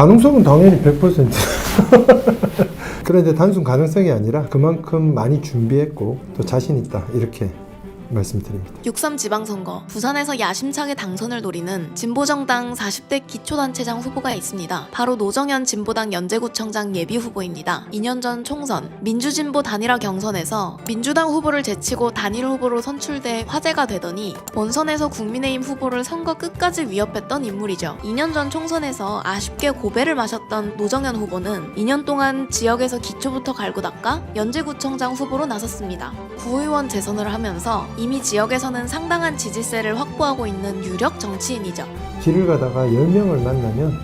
가능성은 당연히 100%. 그런데 단순 가능성이 아니라 그만큼 많이 준비했고 또 자신 있다 이렇게 말씀드립니다. 6.3 지방선거, 부산에서 야심차게 당선을 노리는 진보정당 40대 기초단체장 후보가 있습니다. 바로 노정현 진보당 연제구청장 예비후보입니다. 2년 전 총선, 민주진보 단일화 경선에서 민주당 후보를 제치고 단일 후보로 선출돼 화제가 되더니 본선에서 국민의힘 후보를 선거 끝까지 위협했던 인물이죠. 2년 전 총선에서 아쉽게 고배를 마셨던 노정현 후보는 2년 동안 지역에서 기초부터 갈고 닦아 연제구청장 후보로 나섰습니다. 구의원 재선을 하면서 이미 지역에서는 상당한 지지세를 확보하고 있는 유력 정치인이죠. 길을 가다가 10명을 만나면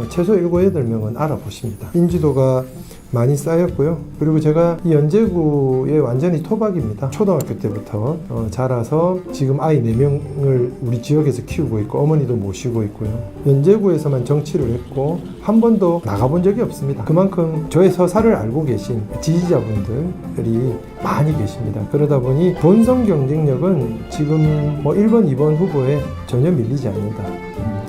최소 7, 8명은 알아보십니다. 인지도가 많이 쌓였고요. 그리고 제가 이 연제구에 완전히 토박입니다. 초등학교 때부터 자라서 지금 아이 4명을 우리 지역에서 키우고 있고 어머니도 모시고 있고요. 연제구에서만 정치를 했고 한 번도 나가본 적이 없습니다. 그만큼 저의 서사를 알고 계신 지지자분들이 많이 계십니다. 그러다 보니 본선 경쟁력은 지금 1번, 2번 후보에 전혀 밀리지 않는다.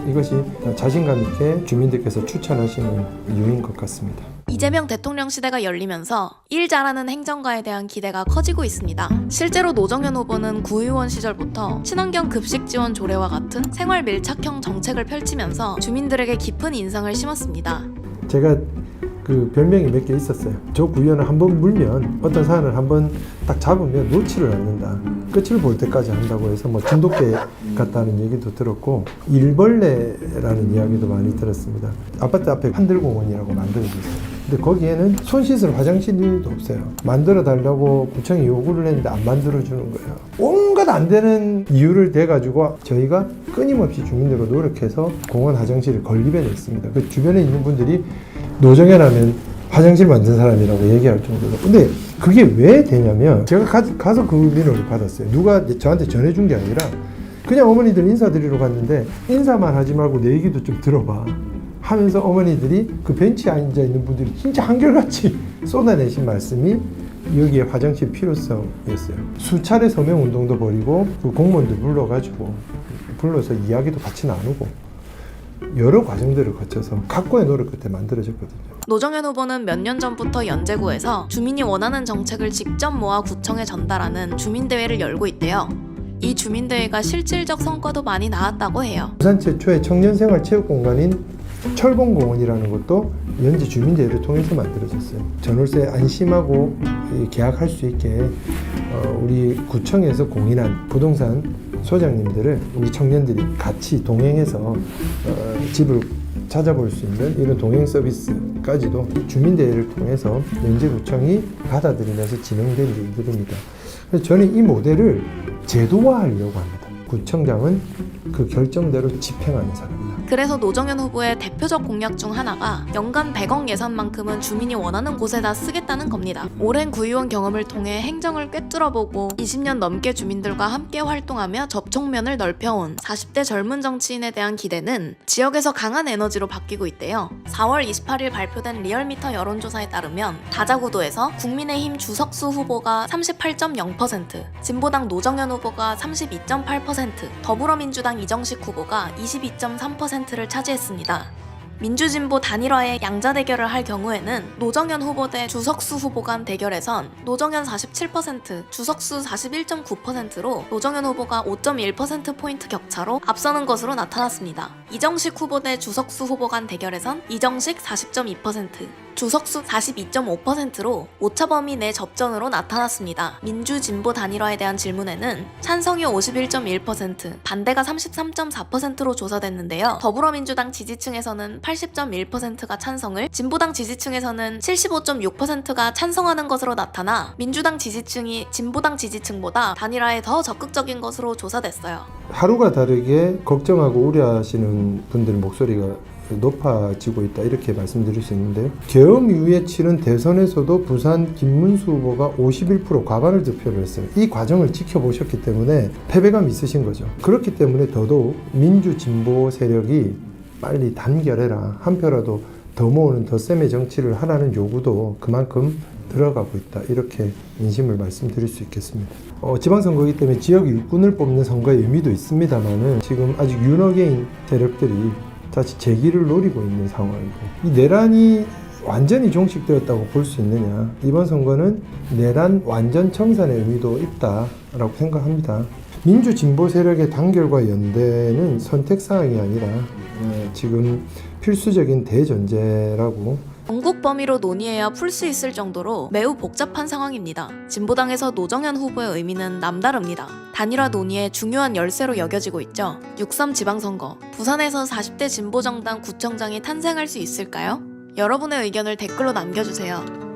이것이 자신감 있게 주민들께서 추천하시는 이유인 것 같습니다. 이재명 대통령 시대가 열리면서 일 잘하는 행정가에 대한 기대가 커지고 있습니다. 실제로 노정현 후보는 구의원 시절부터 친환경 급식 지원 조례와 같은 생활 밀착형 정책을 펼치면서 주민들에게 깊은 인상을 심었습니다. 제가 그 별명이 몇 개 있었어요. 저 구의원을 한번 물면 어떤 사안을 한번 딱 잡으면 놓지를 않는다. 끝을 볼 때까지 한다고 해서 중독계 같다는 얘기도 들었고 일벌레라는 이야기도 많이 들었습니다. 아파트 앞에 한들공원이라고 만들어졌어요. 근데 거기에는 손 씻을 화장실도 없어요. 만들어 달라고 구청이 요구를 했는데 안 만들어주는 거예요. 온갖 안 되는 이유를 대가지고 저희가 끊임없이 주민들과 노력해서 공원 화장실을 건립해냈습니다. 그 주변에 있는 분들이 노정현 하면 화장실 만든 사람이라고 얘기할 정도로. 근데 그게 왜 되냐면 제가 가서 그 민원을 받았어요. 누가 저한테 전해준 게 아니라 그냥 어머니들 인사드리러 갔는데 인사만 하지 말고 내 얘기도 좀 들어봐 하면서 어머니들이 그 벤치에 앉아 있는 분들이 진짜 한결같이 쏟아내신 말씀이 여기에 화장실 필요성이었어요. 수차례 서명 운동도 벌이고 그 공무원들 불러서 이야기도 같이 나누고 여러 과정들을 거쳐서 각고의 노력 끝에 만들어졌거든요. 노정현 후보는 몇 년 전부터 연제구에서 주민이 원하는 정책을 직접 모아 구청에 전달하는 주민대회를 열고 있대요. 이 주민대회가 실질적 성과도 많이 나왔다고 해요. 부산 최초의 청년생활체육공간인 철봉공원이라는 것도 연제 주민대회를 통해서 만들어졌어요. 전월세 안심하고 계약할 수 있게 우리 구청에서 공인한 부동산 소장님들을 우리 청년들이 같이 동행해서 집을 찾아볼 수 있는 이런 동행 서비스까지도 주민대회를 통해서 연제구청이 받아들이면서 진행된 일들입니다. 그래서 저는 이 모델을 제도화하려고 합니다. 구청장은 그 결정대로 집행하는 사람이다. 그래서 노정현 후보의 대표적 공약 중 하나가 연간 100억 예산만큼은 주민이 원하는 곳에다 쓰겠다는 겁니다. 오랜 구의원 경험을 통해 행정을 꿰뚫어보고 20년 넘게 주민들과 함께 활동하며 접촉면을 넓혀온 40대 젊은 정치인에 대한 기대는 지역에서 강한 에너지로 바뀌고 있대요. 4월 28일 발표된 리얼미터 여론조사에 따르면 다자구도에서 국민의힘 주석수 후보가 38.0%, 진보당 노정현 후보가 32.8%, 더불어민주당 이정식 후보가 22.3%를 차지했습니다. 민주진보 단일화의 양자 대결을 할 경우에는 노정현 후보 대 주석수 후보 간 대결에선 노정현 47%, 주석수 41.9%로 노정현 후보가 5.1%포인트 격차로 앞서는 것으로 나타났습니다. 이정식 후보 대 주석수 후보 간 대결에선 이정식 40.2%, 주석수 42.5%로 오차 범위 내 접전으로 나타났습니다. 민주진보 단일화에 대한 질문에는 찬성이 51.1%, 반대가 33.4%로 조사됐는데요. 더불어민주당 지지층에서는 80.1%가 찬성을, 진보당 지지층에서는 75.6%가 찬성하는 것으로 나타나 민주당 지지층이 진보당 지지층보다 단일화에 더 적극적인 것으로 조사됐어요. 하루가 다르게 걱정하고 우려하시는 분들 목소리가 높아지고 있다 이렇게 말씀드릴 수 있는데요. 계엄 이후에 치른 대선에서도 부산 김문수 후보가 51% 과반을 득표를 했어요. 이 과정을 지켜보셨기 때문에 패배감이 있으신 거죠. 그렇기 때문에 더더욱 민주진보 세력이 빨리 단결해라, 한 표라도 더 모으는 더 셈의 정치를 하라는 요구도 그만큼 들어가고 있다 이렇게 민심을 말씀드릴 수 있겠습니다. 지방선거이기 때문에 지역 일꾼을 뽑는 선거의 의미도 있습니다만은 지금 아직 윤호개인 세력들이 자칫 재기를 노리고 있는 상황이고, 이 내란이 완전히 종식되었다고 볼 수 있느냐. 이번 선거는 내란 완전 청산의 의미도 있다라고 생각합니다. 민주 진보 세력의 단결과 연대는 선택사항이 아니라 지금 필수적인 대전제라고. 전국 범위로 논의해야 풀 수 있을 정도로 매우 복잡한 상황입니다. 진보당에서 노정현 후보의 의미는 남다릅니다. 단일화 논의의 중요한 열쇠로 여겨지고 있죠. 6.3 지방선거, 부산에서 40대 진보정당 구청장이 탄생할 수 있을까요? 여러분의 의견을 댓글로 남겨주세요.